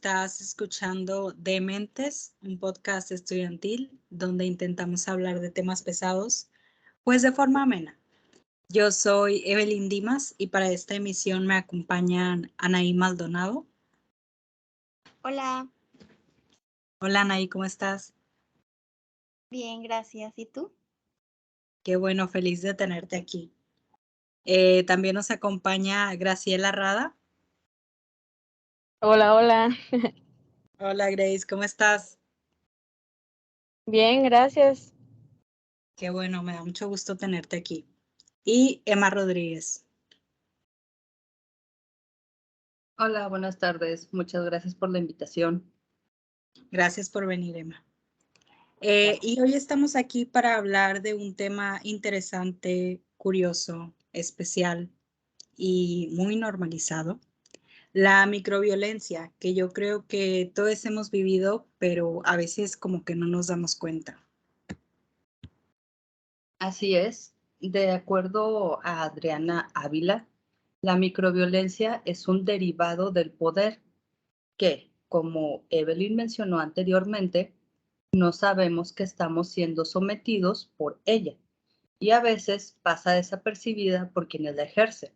Estás escuchando Dementes, un podcast estudiantil donde intentamos hablar de temas pesados, pues de forma amena. Yo soy Evelyn Dimas y para esta emisión me acompañan Anaí Maldonado. Hola, Hola Anaí, ¿cómo estás? bien, gracias. ¿Y tú? Qué bueno, feliz de tenerte aquí. También nos acompaña Graciela Rada. Hola, hola. Hola Grace, ¿cómo estás? Bien, gracias. Qué bueno, me da mucho gusto tenerte aquí. Y Emma Rodríguez. Hola, buenas tardes. Muchas gracias por la invitación. Gracias por venir, Emma. Y hoy estamos aquí para hablar de un tema interesante, curioso, especial y muy normalizado, la microviolencia, que yo creo que todos hemos vivido, pero a veces como que no nos damos cuenta. Así es. De acuerdo a Adriana Ávila, la microviolencia es un derivado del poder que, como Evelyn mencionó anteriormente, no sabemos que estamos siendo sometidos por ella y a veces pasa desapercibida por quienes la ejercen.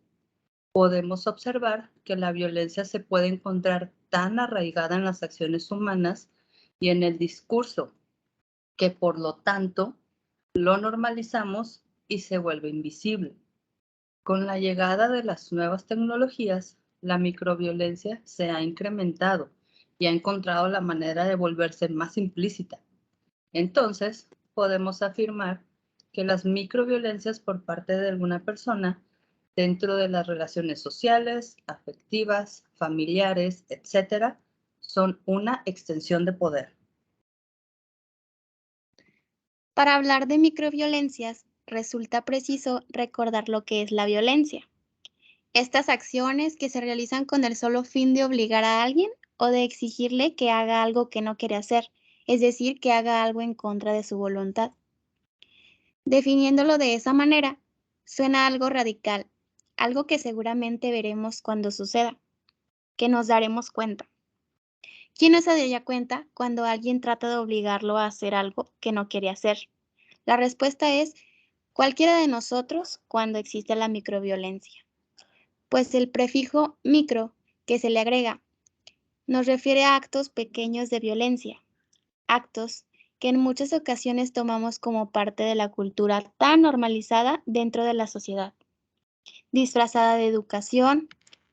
Podemos observar que la violencia se puede encontrar tan arraigada en las acciones humanas y en el discurso que por lo tanto lo normalizamos y se vuelve invisible. Con la llegada de las nuevas tecnologías, la microviolencia se ha incrementado y ha encontrado la manera de volverse más implícita. Entonces, podemos afirmar que las microviolencias por parte de alguna persona dentro de las relaciones sociales, afectivas, familiares, etcétera, son una extensión de poder. Para hablar de microviolencias, resulta preciso recordar lo que es la violencia. Estas acciones que se realizan con el solo fin de obligar a alguien o de exigirle que haga algo que no quiere hacer, es decir, que haga algo en contra de su voluntad. Definiéndolo de esa manera, suena algo radical, algo que seguramente veremos cuando suceda, que nos daremos cuenta. ¿Quién no se daría cuenta cuando alguien trata de obligarlo a hacer algo que no quiere hacer? La respuesta es cualquiera de nosotros cuando existe la microviolencia, pues el prefijo micro que se le agrega nos refiere a actos pequeños de violencia, actos que en muchas ocasiones tomamos como parte de la cultura tan normalizada dentro de la sociedad, disfrazada de educación,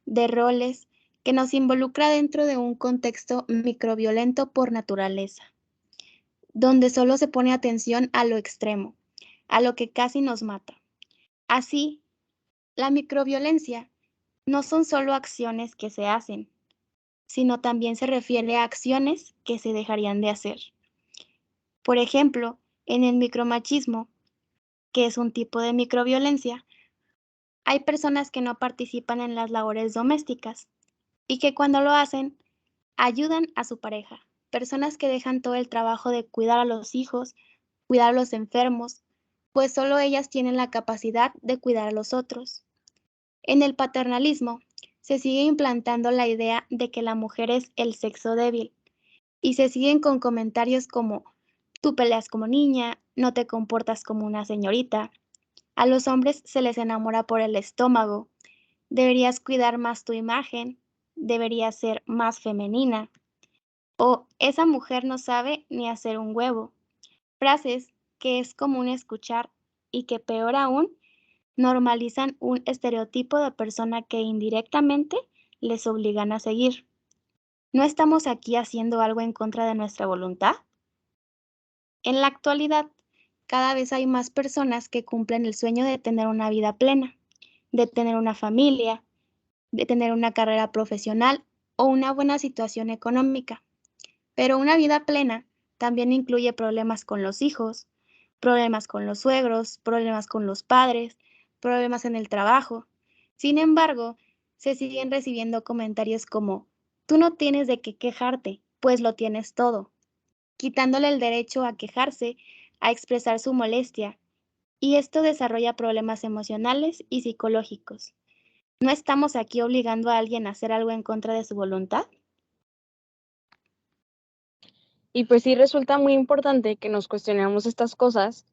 de roles, que nos involucra dentro de un contexto microviolento por naturaleza, donde solo se pone atención a lo extremo, a lo que casi nos mata. Así, la microviolencia no son solo acciones que se hacen, sino también se refiere a acciones que se dejarían de hacer. Por ejemplo, en el micromachismo, que es un tipo de microviolencia, hay personas que no participan en las labores domésticas y que cuando lo hacen, ayudan a su pareja. Personas que dejan todo el trabajo de cuidar a los hijos, cuidar a los enfermos, pues solo ellas tienen la capacidad de cuidar a los otros. En el paternalismo, se sigue implantando la idea de que la mujer es el sexo débil y se siguen con comentarios como tú peleas como niña, no te comportas como una señorita. A los hombres se les enamora por el estómago, deberías cuidar más tu imagen, deberías ser más femenina. O esa mujer no sabe ni hacer un huevo. Frases que es común escuchar y que peor aún, normalizan un estereotipo de persona que indirectamente les obligan a seguir. ¿No estamos aquí haciendo algo en contra de nuestra voluntad? En la actualidad, cada vez hay más personas que cumplen el sueño de tener una vida plena, de tener una familia, de tener una carrera profesional o una buena situación económica. Pero una vida plena también incluye problemas con los hijos, problemas con los suegros, problemas con los padres, problemas en el trabajo. Sin embargo, se siguen recibiendo comentarios como, tú no tienes de qué quejarte, pues lo tienes todo, quitándole el derecho a quejarse, a expresar su molestia, y esto desarrolla problemas emocionales y psicológicos. ¿No estamos aquí obligando a alguien a hacer algo en contra de su voluntad? Y pues sí resulta muy importante que nos cuestionemos estas cosas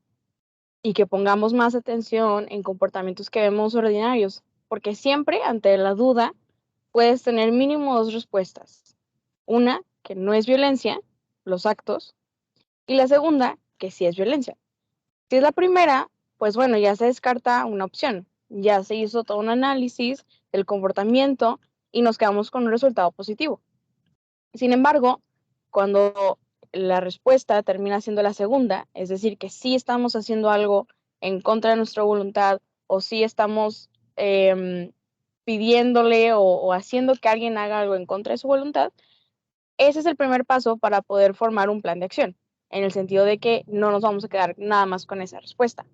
y que pongamos más atención en comportamientos que vemos ordinarios, porque siempre ante la duda puedes tener mínimo dos respuestas. Una, que no es violencia, los actos, y la segunda, que sí es violencia. Si es la primera, pues bueno, ya se descarta una opción, ya se hizo todo un análisis del comportamiento y nos quedamos con un resultado positivo. Sin embargo, cuando la respuesta termina siendo la segunda, es decir, que sí estamos haciendo algo en contra de nuestra voluntad o sí estamos pidiéndole o haciendo que alguien haga algo en contra de su voluntad, ese es el primer paso para poder formar un plan de acción, en el sentido de que no nos vamos a quedar nada más con esa respuesta.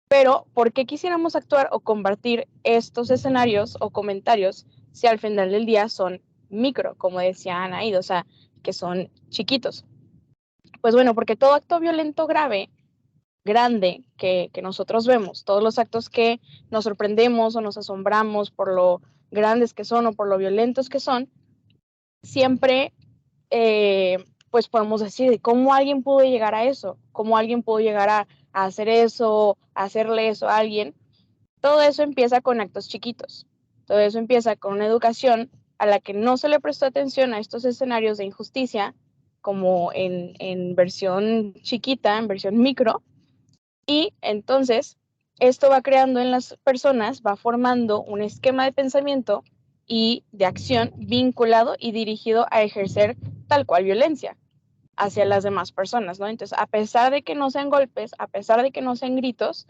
Pero, ¿por qué quisiéramos actuar o compartir estos escenarios o comentarios si al final del día son micro, como decía Anaíd, o sea, que son chiquitos? Pues bueno, porque todo acto violento grave, grande, que nosotros vemos, todos los actos que nos sorprendemos o nos asombramos por lo grandes que son o por lo violentos que son, siempre pues podemos decir cómo alguien pudo llegar a eso, cómo alguien pudo llegar a hacer eso, a hacerle eso a alguien. Todo eso empieza con actos chiquitos. Todo eso empieza con una educación a la que no se le prestó atención a estos escenarios de injusticia, como en versión chiquita, en versión micro, y entonces esto va creando en las personas, va formando un esquema de pensamiento y de acción vinculado y dirigido a ejercer tal cual violencia hacia las demás personas, ¿no? Entonces, a pesar de que no sean golpes, a pesar de que no sean gritos,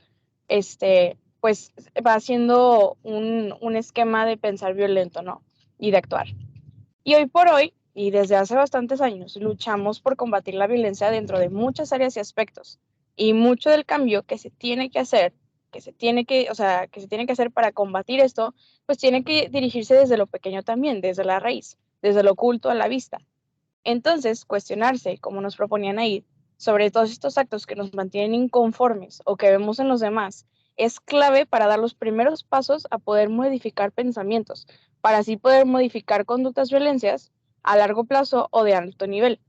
pues va haciendo un esquema de pensar violento, ¿no? Y de actuar. Y hoy por hoy, y desde hace bastantes años, luchamos por combatir la violencia dentro de muchas áreas y aspectos. Y mucho del cambio que se tiene que hacer, que se tiene que hacer para combatir esto, pues tiene que dirigirse desde lo pequeño también, desde la raíz, desde lo oculto a la vista. Entonces, cuestionarse, como nos proponían ahí, sobre todos estos actos que nos mantienen inconformes o que vemos en los demás, es clave para dar los primeros pasos a poder modificar pensamientos, para así poder modificar conductas violencias a largo plazo o de alto nivel.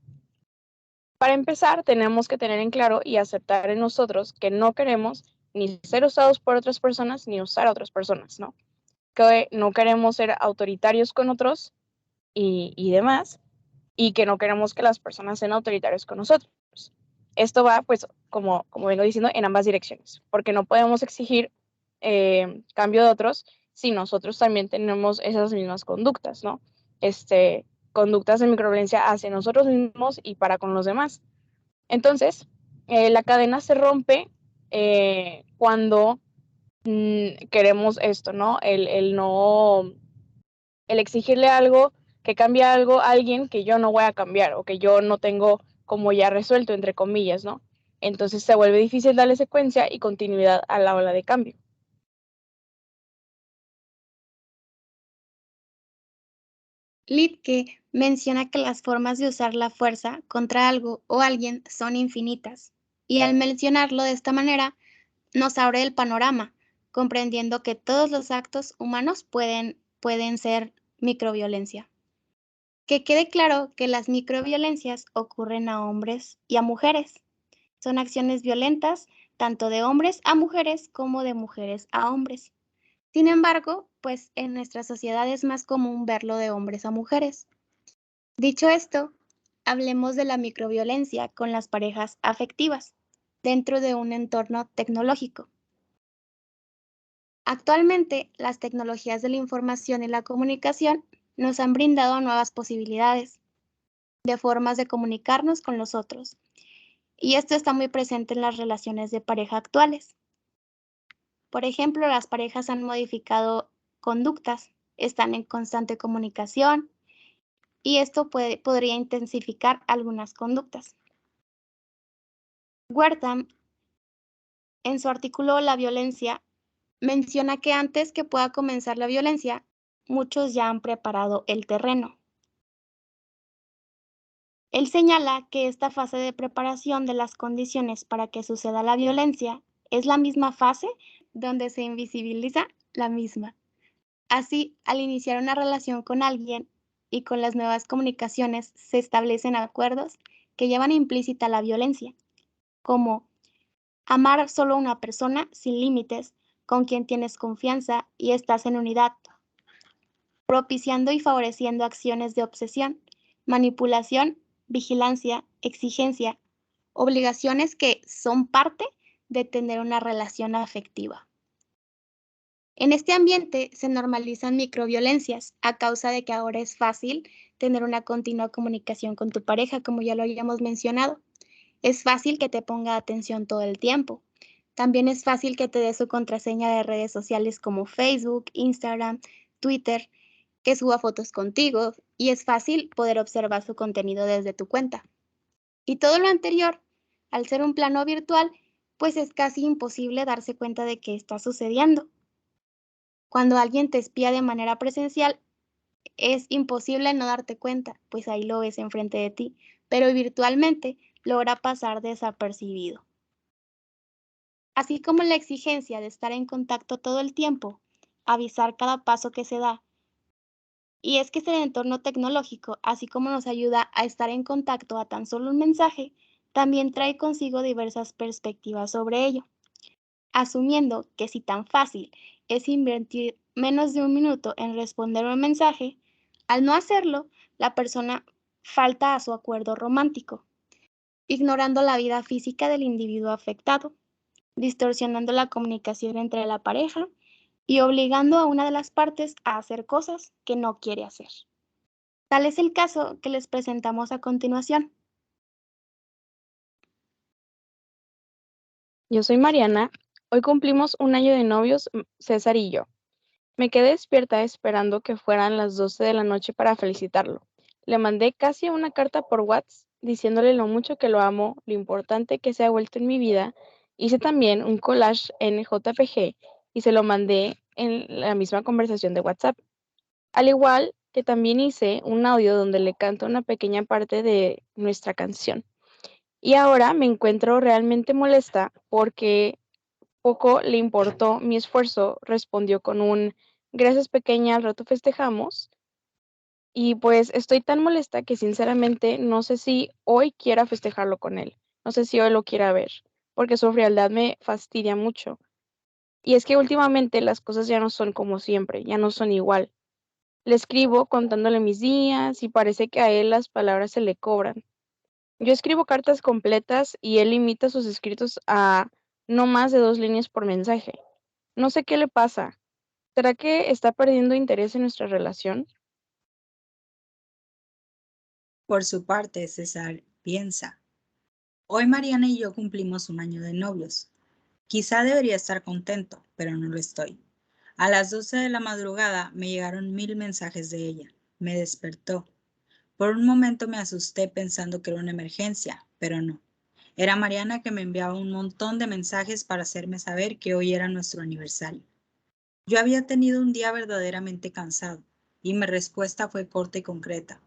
Para empezar, tenemos que tener en claro y aceptar en nosotros que no queremos ni ser usados por otras personas ni usar a otras personas, ¿no? Que no queremos ser autoritarios con otros y demás, y que no queremos que las personas sean autoritarias con nosotros. Esto va, pues, como vengo diciendo, en ambas direcciones, porque no podemos exigir cambio de otros si nosotros también tenemos esas mismas conductas, ¿no? Conductas de microviolencia hacia nosotros mismos y para con los demás. Entonces, la cadena se rompe cuando queremos esto, ¿no? El exigirle algo, que cambie algo a alguien que yo no voy a cambiar o que yo no tengo como ya resuelto, entre comillas, ¿no? Entonces se vuelve difícil darle secuencia y continuidad a la ola de cambio. Littke menciona que las formas de usar la fuerza contra algo o alguien son infinitas, y al mencionarlo de esta manera, nos abre el panorama, comprendiendo que todos los actos humanos pueden ser microviolencia. Que quede claro que las microviolencias ocurren a hombres y a mujeres. Son acciones violentas tanto de hombres a mujeres como de mujeres a hombres. Sin embargo, pues en nuestra sociedad es más común verlo de hombres a mujeres. Dicho esto, hablemos de la microviolencia con las parejas afectivas dentro de un entorno tecnológico. Actualmente, las tecnologías de la información y la comunicación nos han brindado nuevas posibilidades de formas de comunicarnos con los otros, y esto está muy presente en las relaciones de pareja actuales. Por ejemplo, las parejas han modificado conductas, están en constante comunicación y esto podría intensificar algunas conductas. Wertham, en su artículo La violencia, menciona que antes que pueda comenzar la violencia, muchos ya han preparado el terreno. Él señala que esta fase de preparación de las condiciones para que suceda la violencia es la misma fase donde se invisibiliza la misma. Así, al iniciar una relación con alguien y con las nuevas comunicaciones se establecen acuerdos que llevan implícita la violencia, como amar solo a una persona sin límites, con quien tienes confianza y estás en unidad, propiciando y favoreciendo acciones de obsesión, manipulación, vigilancia, exigencia, obligaciones que son parte de tener una relación afectiva. En este ambiente se normalizan microviolencias a causa de que ahora es fácil tener una continua comunicación con tu pareja, como ya lo habíamos mencionado. Es fácil que te ponga atención todo el tiempo. También es fácil que te dé su contraseña de redes sociales como Facebook, Instagram, Twitter, que suba fotos contigo y es fácil poder observar su contenido desde tu cuenta. Y todo lo anterior, al ser un plano virtual, pues es casi imposible darse cuenta de qué está sucediendo. Cuando alguien te espía de manera presencial, es imposible no darte cuenta, pues ahí lo ves enfrente de ti, pero virtualmente logra pasar desapercibido. Así como la exigencia de estar en contacto todo el tiempo, avisar cada paso que se da. Y es que este entorno tecnológico, así como nos ayuda a estar en contacto a tan solo un mensaje, también trae consigo diversas perspectivas sobre ello, asumiendo que si tan fácil es invertir menos de un minuto en responder un mensaje, al no hacerlo, la persona falta a su acuerdo romántico, ignorando la vida física del individuo afectado, distorsionando la comunicación entre la pareja y obligando a una de las partes a hacer cosas que no quiere hacer. Tal es el caso que les presentamos a continuación. Yo soy Mariana. Hoy cumplimos un año de novios, César y yo. Me quedé despierta esperando que fueran las 12 de la noche para felicitarlo. Le mandé casi una carta por WhatsApp diciéndole lo mucho que lo amo, lo importante que se ha vuelto en mi vida. Hice también un collage en JPG y se lo mandé en la misma conversación de WhatsApp. Al igual que también hice un audio donde le canto una pequeña parte de nuestra canción. Y ahora me encuentro realmente molesta porque poco le importó mi esfuerzo, respondió con un gracias pequeña, al rato festejamos. Y pues estoy tan molesta que sinceramente no sé si hoy quiera festejarlo con él. No sé si hoy lo quiera ver, porque su frialdad me fastidia mucho. Y es que últimamente las cosas ya no son como siempre, ya no son igual. Le escribo contándole mis días y parece que a él las palabras se le cobran. Yo escribo cartas completas y él limita sus escritos a no más de 2 líneas por mensaje. No sé qué le pasa. ¿Será que está perdiendo interés en nuestra relación? Por su parte, César piensa, hoy Mariana y yo cumplimos un año de novios. Quizá debería estar contento, pero no lo estoy. A las 12 de la madrugada me llegaron 1000 mensajes de ella. Me despertó. Por un momento me asusté pensando que era una emergencia, pero no. Era Mariana que me enviaba un montón de mensajes para hacerme saber que hoy era nuestro aniversario. Yo había tenido un día verdaderamente cansado y mi respuesta fue corta y concreta.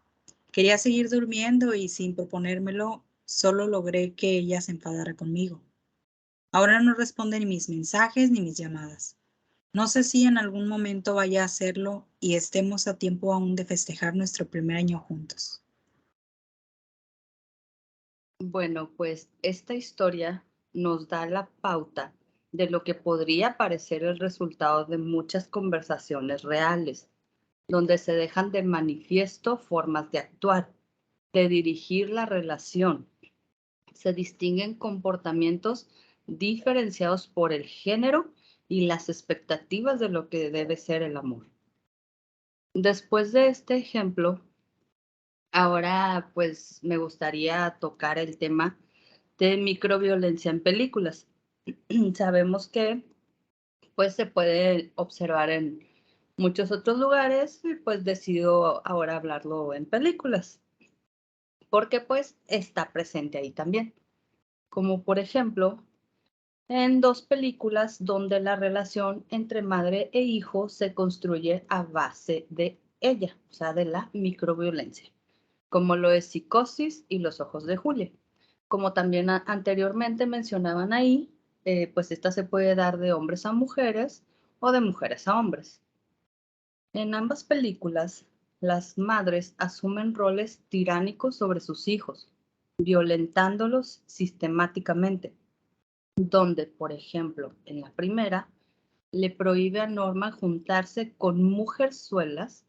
Quería seguir durmiendo y sin proponérmelo, solo logré que ella se enfadara conmigo. Ahora no responde ni mis mensajes ni mis llamadas. No sé si en algún momento vaya a hacerlo y estemos a tiempo aún de festejar nuestro primer año juntos. Bueno, pues esta historia nos da la pauta de lo que podría parecer el resultado de muchas conversaciones reales, donde se dejan de manifiesto formas de actuar, de dirigir la relación. Se distinguen comportamientos diferenciados por el género y las expectativas de lo que debe ser el amor. Después de este ejemplo, ahora pues me gustaría tocar el tema de microviolencia en películas. Sabemos que pues se puede observar en muchos otros lugares y pues decido ahora hablarlo en películas, porque pues está presente ahí también. Como por ejemplo, en 2 películas donde la relación entre madre e hijo se construye a base de ella, o sea, de la microviolencia, como lo es Psicosis y Los ojos de Julia. Como también anteriormente mencionaban ahí, pues esta se puede dar de hombres a mujeres o de mujeres a hombres. En ambas películas, las madres asumen roles tiránicos sobre sus hijos, violentándolos sistemáticamente, donde, por ejemplo, en la primera, le prohíbe a Norma juntarse con mujerzuelas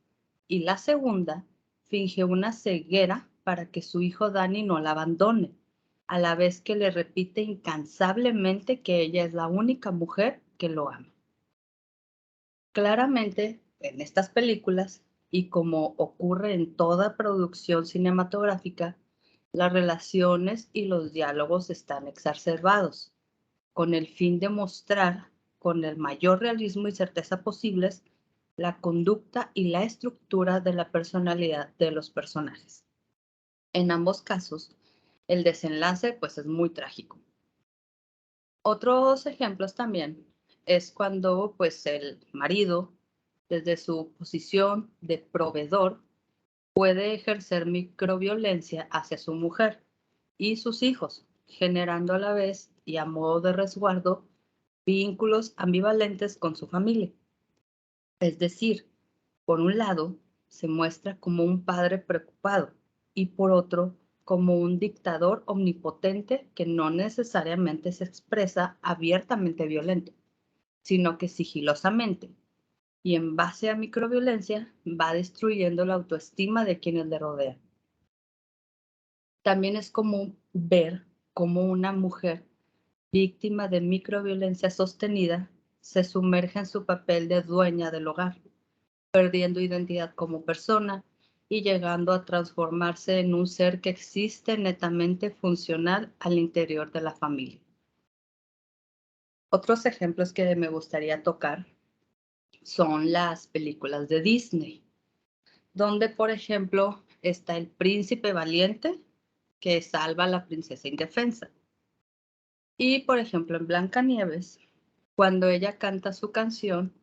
y la segunda finge una ceguera para que su hijo Danny no la abandone, a la vez que le repite incansablemente que ella es la única mujer que lo ama. Claramente, en estas películas, y como ocurre en toda producción cinematográfica, las relaciones y los diálogos están exacerbados, con el fin de mostrar con el mayor realismo y certeza posibles la conducta y la estructura de la personalidad de los personajes. En ambos casos, el desenlace pues es muy trágico. Otros ejemplos también es cuando pues el marido, desde su posición de proveedor, puede ejercer microviolencia hacia su mujer y sus hijos, generando a la vez y a modo de resguardo vínculos ambivalentes con su familia. Es decir, por un lado, se muestra como un padre preocupado y por otro, como un dictador omnipotente que no necesariamente se expresa abiertamente violento, sino que sigilosamente y en base a microviolencia va destruyendo la autoestima de quienes le rodean. También es común ver cómo una mujer víctima de microviolencia sostenida se sumerge en su papel de dueña del hogar, perdiendo identidad como persona y llegando a transformarse en un ser que existe netamente funcional al interior de la familia. Otros ejemplos que me gustaría tocar son las películas de Disney, donde, por ejemplo, está el príncipe valiente que salva a la princesa indefensa. Y, por ejemplo, en Blancanieves, cuando ella canta su canción,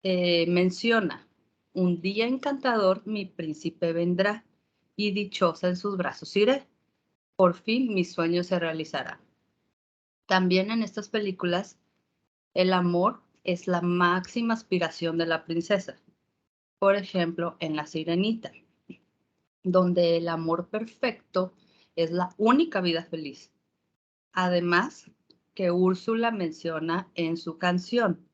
menciona, un día encantador mi príncipe vendrá y dichosa en sus brazos iré. Por fin mi sueño se realizará. También en estas películas, el amor es la máxima aspiración de la princesa. Por ejemplo, en La Sirenita, donde el amor perfecto es la única vida feliz. Además, que Úrsula menciona en su canción,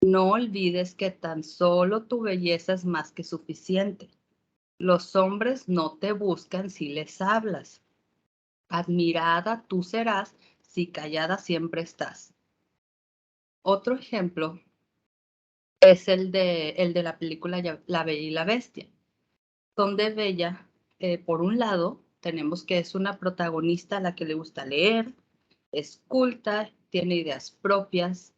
no olvides que tan solo tu belleza es más que suficiente. Los hombres no te buscan si les hablas. Admirada tú serás si callada siempre estás. Otro ejemplo es el de la película La Bella y la Bestia, donde Bella, por un lado, tenemos que es una protagonista a la que le gusta leer, es culta, tiene ideas propias,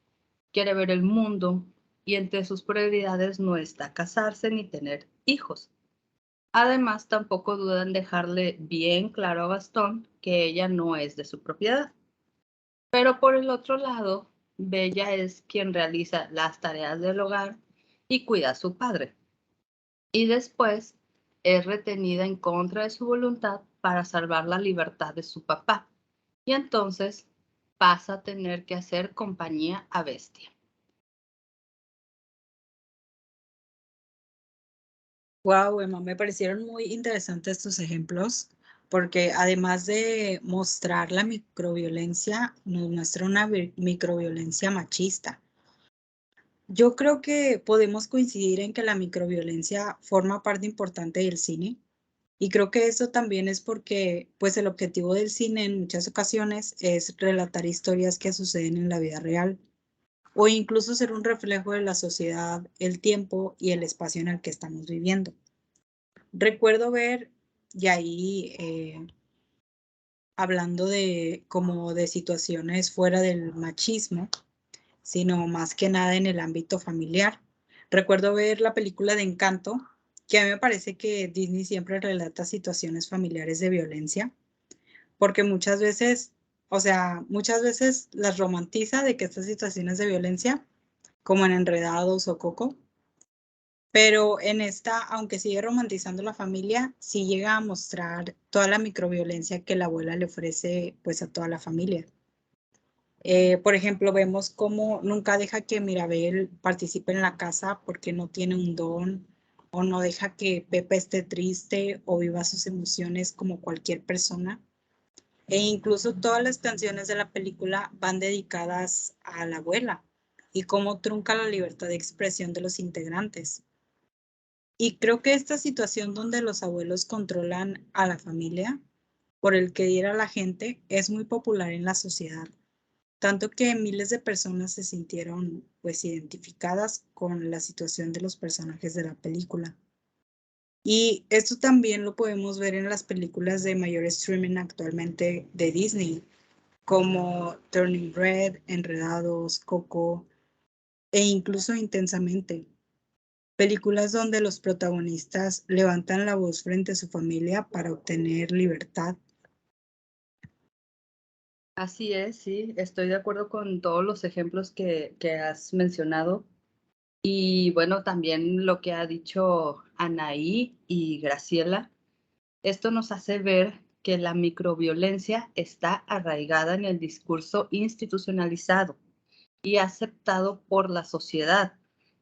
quiere ver el mundo y entre sus prioridades no está casarse ni tener hijos. Además, tampoco duda en dejarle bien claro a Gastón que ella no es de su propiedad. Pero por el otro lado, Bella es quien realiza las tareas del hogar y cuida a su padre. Y después es retenida en contra de su voluntad para salvar la libertad de su papá. Y entonces pasa a tener que hacer compañía a Bestia. Wow, Emma, me parecieron muy interesantes estos ejemplos, porque además de mostrar la microviolencia, nos muestra una microviolencia machista. Yo creo que podemos coincidir en que la microviolencia forma parte importante del cine, y creo que eso también es porque, pues, el objetivo del cine en muchas ocasiones es relatar historias que suceden en la vida real, o incluso ser un reflejo de la sociedad, el tiempo y el espacio en el que estamos viviendo. Recuerdo ver, y ahí hablando de como de situaciones fuera del machismo, sino más que nada en el ámbito familiar. Recuerdo ver la película de Encanto, que a mí me parece que Disney siempre relata situaciones familiares de violencia, porque muchas veces, o sea, muchas veces las romantiza de que estas situaciones de violencia, como en Enredados o Coco, pero en esta, aunque sigue romantizando la familia, sí llega a mostrar toda la microviolencia que la abuela le ofrece pues a toda la familia. Por ejemplo, vemos cómo nunca deja que Mirabel participe en la casa porque no tiene un don, o no deja que Pepa esté triste o viva sus emociones como cualquier persona, E incluso todas las canciones de la película van dedicadas a la abuela y cómo trunca la libertad de expresión de los integrantes. Y creo que esta situación donde los abuelos controlan a la familia por el que diera la gente es muy popular en la sociedad, tanto que miles de personas se sintieron pues identificadas con la situación de los personajes de la película. Y esto también lo podemos ver en las películas de mayor streaming actualmente de Disney, como Turning Red, Enredados, Coco e incluso Intensamente. Películas donde los protagonistas levantan la voz frente a su familia para obtener libertad. Así es, sí, estoy de acuerdo con todos los ejemplos que has mencionado. Y bueno, también lo que ha dicho Anaí y Graciela, esto nos hace ver que la microviolencia está arraigada en el discurso institucionalizado y aceptado por la sociedad,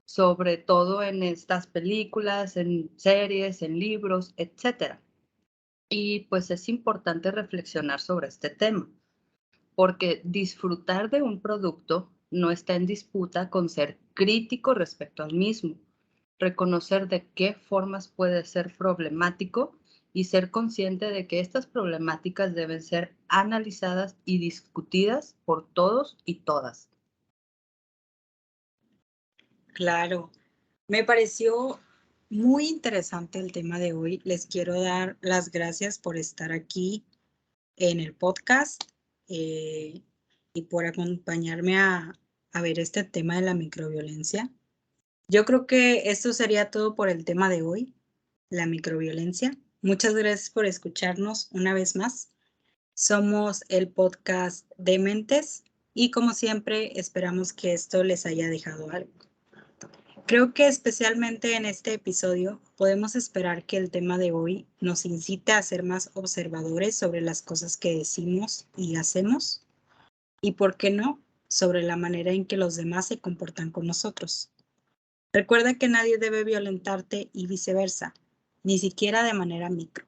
sobre todo en estas películas, en series, en libros, etc. Y pues es importante reflexionar sobre este tema, porque disfrutar de un producto no está en disputa con ser crítico respecto al mismo, reconocer de qué formas puede ser problemático y ser consciente de que estas problemáticas deben ser analizadas y discutidas por todos y todas. Claro, me pareció muy interesante el tema de hoy. Les quiero dar las gracias por estar aquí en el podcast y por acompañarme a ver este tema de la microviolencia. Yo creo que esto sería todo por el tema de hoy, la microviolencia. Muchas gracias por escucharnos una vez más. Somos el podcast de Mentes y como siempre esperamos que esto les haya dejado algo. Creo que especialmente en este episodio podemos esperar que el tema de hoy nos incite a ser más observadores sobre las cosas que decimos y hacemos y, ¿por qué no?, sobre la manera en que los demás se comportan con nosotros. Recuerda que nadie debe violentarte y viceversa, ni siquiera de manera micro.